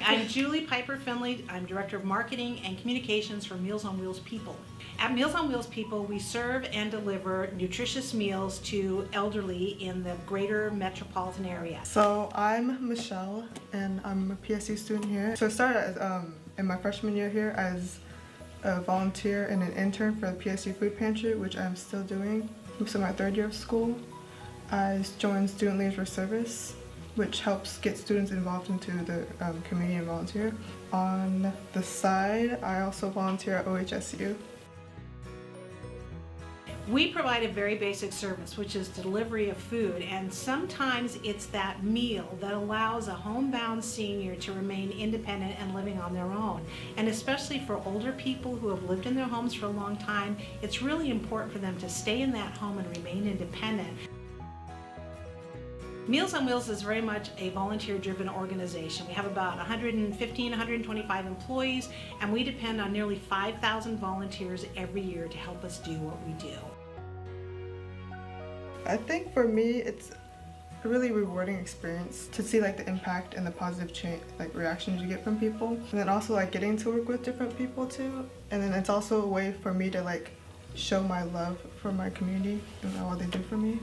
I'm Julie Piper Finley. I'm Director of Marketing and Communications for Meals on Wheels People. At Meals on Wheels People, we serve and deliver nutritious meals to elderly in the greater metropolitan area. So I'm Michelle, and I'm a PSU student here. So I started as, in my freshman year here as a volunteer and an intern for the PSU food pantry, which I'm still doing. So my third year of school, I joined Student Leaders for Service, which helps get students involved into the community and volunteer. On the side, I also volunteer at OHSU. We provide a very basic service, which is delivery of food, and sometimes it's that meal that allows a homebound senior to remain independent and living on their own. And especially for older people who have lived in their homes for a long time, it's really important for them to stay in that home and remain independent. Meals on Wheels is very much a volunteer-driven organization. We have about 115, 125 employees, and we depend on nearly 5,000 volunteers every year to help us do what we do. I think for me, it's a really rewarding experience to see like the impact and the positive reactions you get from people, and then also like getting to work with different people too. And then it's also a way for me to like show my love for my community and all they do for me.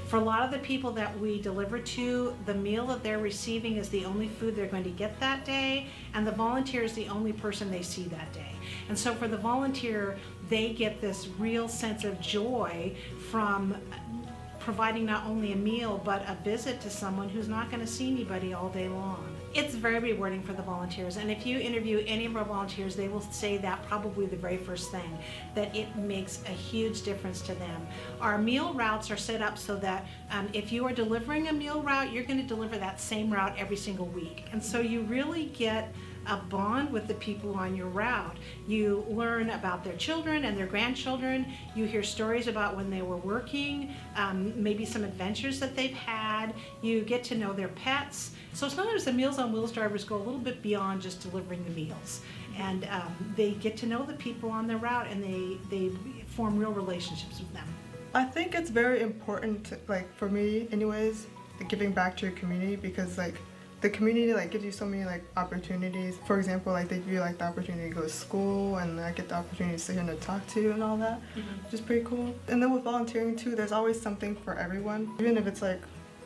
For a lot of the people that we deliver to, the meal that they're receiving is the only food they're going to get that day, and the volunteer is the only person they see that day. And so for the volunteer, they get this real sense of joy from providing not only a meal, but a visit to someone who's not going to see anybody all day long. It's very rewarding for the volunteers, and if you interview any of our volunteers, they will say that probably the very first thing, that it makes a huge difference to them. Our meal routes are set up so that if you are delivering a meal route, you're going to deliver that same route every single week. And so you really get a bond with the people on your route. You learn about their children and their grandchildren. You hear stories about when they were working, maybe some adventures that they've had. You get to know their pets. So sometimes the Meals on Wheels drivers go a little bit beyond just delivering the meals. And they get to know the people on their route, and they form real relationships with them. I think it's very important to, like for me anyways, giving back to your community, because like the community like gives you so many like opportunities. For example, like they give you like the opportunity to go to school, and I get the opportunity to sit here and to talk to you and all that, which is pretty cool. And then with volunteering too, there's always something for everyone, even if it's like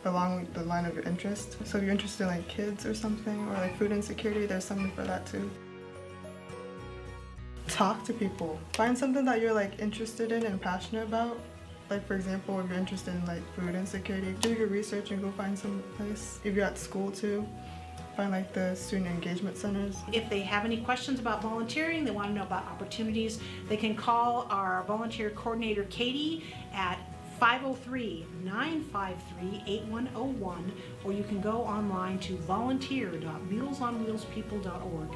along the line of your interest. So if you're interested in like kids or something, or like food insecurity, there's something for that too. Talk to people. Find something that you're like interested in and passionate about. Like for example, if you're interested in like food insecurity, do your research and go find some place. If you're at school too, find like the student engagement centers. If they have any questions about volunteering, they want to know about opportunities, they can call our volunteer coordinator Katie at 503-953-8101, or you can go online to volunteer.mealsonwheelspeople.org.